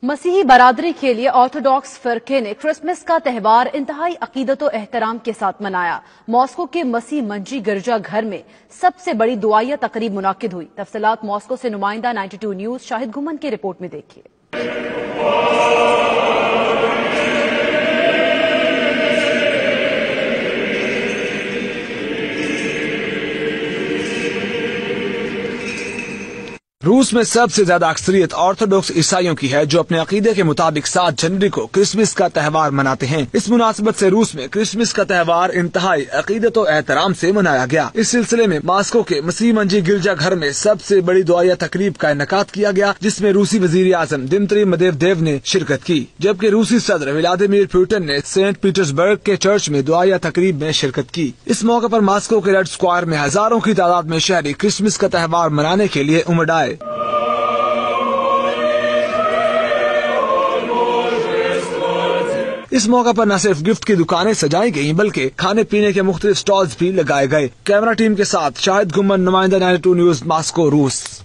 मसीही बरादरी के लिए ऑर्थोडॉक्स फिरके ने क्रिसमस का त्यौहार इंतहाई अकीदत और एहतराम के साथ मनाया। मॉस्को के मसीह मंजी गिरजा घर में सबसे बड़ी दुआया तकरीब मुनाकिद हुई। तफसीलात मॉस्को से नुमाइंदा 92 न्यूज शाहिद घुमन की रिपोर्ट में देखिए। रूस में सबसे ज्यादा अक्सरियत ऑर्थोडॉक्स ईसाइयों की है, जो अपने अकीदे के मुताबिक 7 जनवरी को क्रिसमस का त्यौहार मनाते हैं। इस मुनासिबत से रूस में क्रिसमस का त्यौहार इंतहाई अकीदत और एहतराम से मनाया गया। इस सिलसिले में मॉस्को के मसीह मंजी गिरजा घर में सबसे बड़ी दुआया तकरीब का इनेकाद किया गया, जिसमें रूसी वजीर आजम दिमित्री मेदवेदेव ने शिरकत की, जबकि रूसी सदर व्लादिमीर पुतिन ने सेंट पीटर्सबर्ग के चर्च में दुआया तकरीब में शिरकत की। इस मौके पर मॉस्को के रेड स्क्वायर में हजारों की तादाद में शहरी क्रिसमस का त्यौहार मनाने के लिए उमड़ आए। इस मौके पर न सिर्फ गिफ्ट की दुकानें सजाई गईं, बल्कि खाने पीने के मुख्तलिफ स्टॉल्स भी लगाए गए। कैमरा टीम के साथ शाहिद घुमन, नुमाइंदा 92 न्यूज, मॉस्को, रूस।